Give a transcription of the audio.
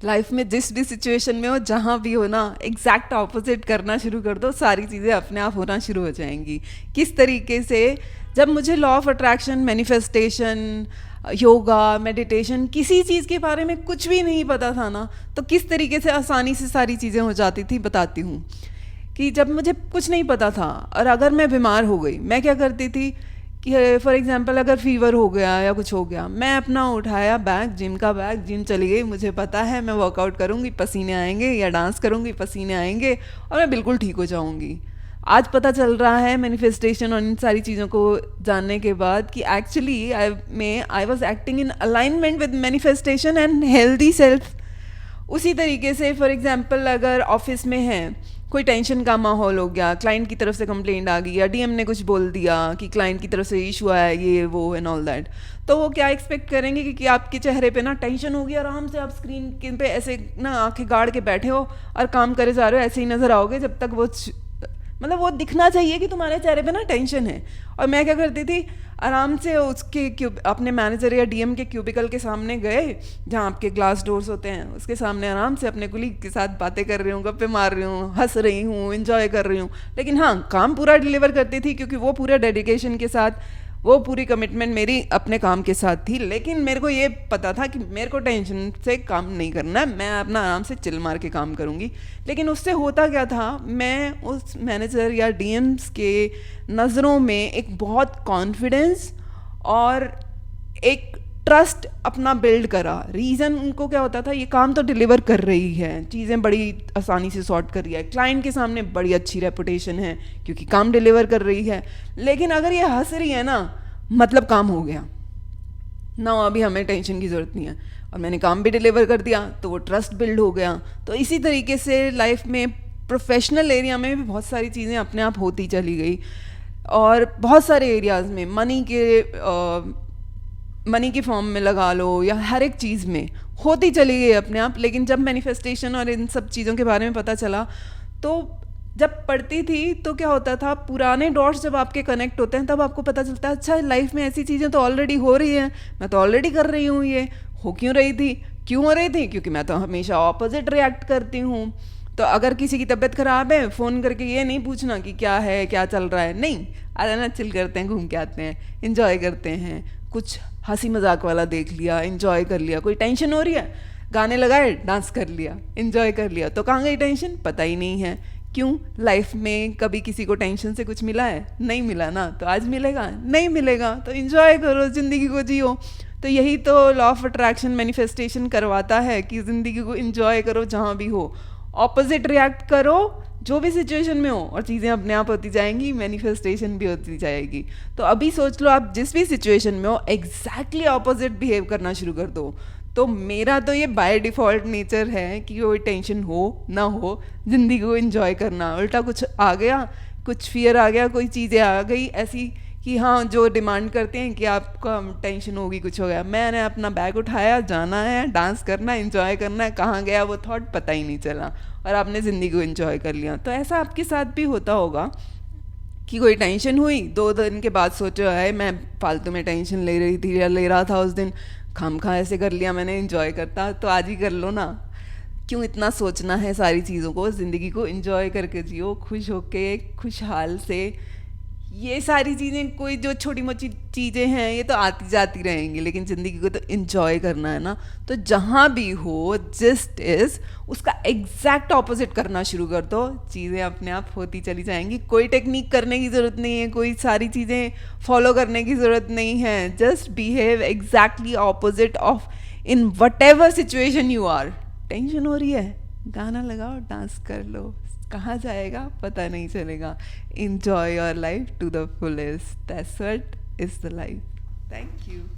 Life में जिस भी सिचुएशन में हो, जहाँ भी हो ना, एग्जैक्ट ऑपोजिट करना शुरू कर दो, सारी चीज़ें अपने आप होना शुरू हो जाएंगी। किस तरीके से? जब मुझे law of attraction, manifestation, yoga, meditation, किसी चीज़ के बारे में कुछ भी नहीं पता था ना, तो किस तरीके से आसानी से सारी चीज़ें हो जाती थी बताती हूँ। कि जब मुझे कुछ नहीं पता था और अगर मैं बीमार हो गई, मैं क्या करती थी कि फॉर एग्जांपल अगर फीवर हो गया या कुछ हो गया, मैं अपना उठाया बैग, जिम का बैग, जिम चली गई। मुझे पता है मैं वर्कआउट करूँगी, पसीने आएंगे, या डांस करूँगी, पसीने आएंगे, और मैं बिल्कुल ठीक हो जाऊँगी। आज पता चल रहा है मैनिफेस्टेशन और इन सारी चीज़ों को जानने के बाद कि actually I was acting in alignment with manifestation and healthy self. उसी तरीके से फॉर एग्जांपल अगर ऑफिस में है, कोई टेंशन का माहौल हो गया, क्लाइंट की तरफ से कंप्लेंट आ गई या डीएम ने कुछ बोल दिया कि क्लाइंट की तरफ से इशू आया, ये वो एंड ऑल दैट, तो वो क्या एक्सपेक्ट करेंगे कि आपके चेहरे पे ना टेंशन होगी, आराम से आप स्क्रीन पे ऐसे ना आंखें गाड़ के बैठे हो और काम करे जा रहे हो, ऐसे ही नज़र आओगे जब तक वो मतलब वो दिखना चाहिए कि तुम्हारे चेहरे पे ना टेंशन है। और मैं क्या करती थी, आराम से उसके अपने मैनेजर या डीएम के क्यूबिकल के सामने गए, जहाँ आपके ग्लास डोर्स होते हैं, उसके सामने आराम से अपने कुलीग के साथ बातें कर रही हूँ, गप्पे मार रही हूँ, हंस रही हूँ, एंजॉय कर रही हूँ। लेकिन हाँ, काम पूरा डिलीवर करती थी क्योंकि वो पूरा डेडिकेशन के साथ, वो पूरी कमिटमेंट मेरी अपने काम के साथ थी। लेकिन मेरे को ये पता था कि मेरे को टेंशन से काम नहीं करना है, मैं अपना आराम से चिल मार के काम करूँगी। लेकिन उससे होता क्या था, मैं उस मैनेजर या डीएम्स के नज़रों में एक बहुत कॉन्फिडेंस और एक ट्रस्ट अपना बिल्ड करा। रीज़न उनको क्या होता था, ये काम तो डिलीवर कर रही है, चीज़ें बड़ी आसानी से सॉर्ट कर रही है, क्लाइंट के सामने बड़ी अच्छी रेपुटेशन है क्योंकि काम डिलीवर कर रही है। लेकिन अगर ये हंस रही है ना, मतलब काम हो गया ना, अभी हमें टेंशन की ज़रूरत नहीं है, और मैंने काम भी डिलीवर कर दिया, तो वो ट्रस्ट बिल्ड हो गया। तो इसी तरीके से लाइफ में, प्रोफेशनल एरिया में भी बहुत सारी चीज़ें अपने आप होती चली गई, और बहुत सारे एरियाज़ में मनी के फॉर्म में लगा लो या हर एक चीज़ में होती चली गई अपने आप। लेकिन जब मैनिफेस्टेशन और इन सब चीज़ों के बारे में पता चला, तो जब पढ़ती थी तो क्या होता था, पुराने डॉट्स जब आपके कनेक्ट होते हैं तब आपको पता चलता है, अच्छा लाइफ में ऐसी चीज़ें तो ऑलरेडी हो रही हैं, मैं तो ऑलरेडी कर रही हूँ, ये हो क्यों रही थी, क्यों हो रही थी, क्योंकि मैं तो हमेशा ऑपोजिट रिएक्ट करती हूँ। तो अगर किसी की तबीयत ख़राब है, फ़ोन करके ये नहीं पूछना कि क्या है, क्या चल रहा है, नहीं, अरे ना, चिल करते हैं, घूम के आते हैं, इंजॉय करते हैं, कुछ हंसी मजाक वाला देख लिया, इंजॉय कर लिया। कोई टेंशन हो रही है, गाने लगाए, डांस कर लिया, इंजॉय कर लिया, तो कहाँ गई टेंशन, पता ही नहीं है। क्यों? लाइफ में कभी किसी को टेंशन से कुछ मिला है? नहीं मिला ना, तो आज मिलेगा? नहीं मिलेगा, तो इंजॉय करो, ज़िंदगी को जियो। तो यही तो लॉ ऑफ अट्रैक्शन, मैनिफेस्टेशन करवाता है कि ज़िंदगी को इंजॉय करो, जहाँ भी हो, ऑपोजिट रिएक्ट करो जो भी सिचुएशन में हो, और चीज़ें अपने आप होती जाएंगी, मैनिफेस्टेशन भी होती जाएगी। तो अभी सोच लो, आप जिस भी सिचुएशन में हो, एग्जैक्टली ऑपोजिट बिहेव करना शुरू कर दो। तो मेरा तो ये बाय डिफ़ॉल्ट नेचर है कि कोई टेंशन हो ना हो, ज़िंदगी को एंजॉय करना। उल्टा कुछ आ गया, कुछ फियर आ गया, कोई चीज़ें आ गई ऐसी कि हाँ, जो डिमांड करते हैं कि आपका टेंशन होगी, कुछ हो गया, मैंने अपना बैग उठाया, जाना है, डांस करना है, एंजॉय करना है, कहाँ गया वो थॉट पता ही नहीं चला, और आपने ज़िंदगी को एंजॉय कर लिया। तो ऐसा आपके साथ भी होता होगा कि कोई टेंशन हुई, 2 दिन के बाद सोचो, है मैं फालतू में टेंशन ले रही थी या ले रहा था उस दिन, खामखा ऐसे कर लिया मैंने, एंजॉय करता तो आज ही कर लो ना। क्यों इतना सोचना है सारी चीज़ों को? ज़िंदगी को एंजॉय करके जियो, खुश होके, खुशहाल से। ये सारी चीज़ें, कोई जो छोटी मोटी चीज़ें हैं, ये तो आती जाती रहेंगी, लेकिन ज़िंदगी को तो एंजॉय करना है ना। तो जहाँ भी हो, जस्ट इज़ उसका एग्जैक्ट ऑपोजिट करना शुरू कर दो, चीज़ें अपने आप होती चली जाएंगी। कोई टेक्निक करने की ज़रूरत नहीं है, कोई सारी चीज़ें फॉलो करने की ज़रूरत नहीं है। Just behave exactly opposite of in whatever situation you are. Tension हो रही है, गाना लगाओ, डांस कर लो, कहाँ जाएगा पता नहीं चलेगा। Enjoy your life to the fullest. That's what is the life. Thank you.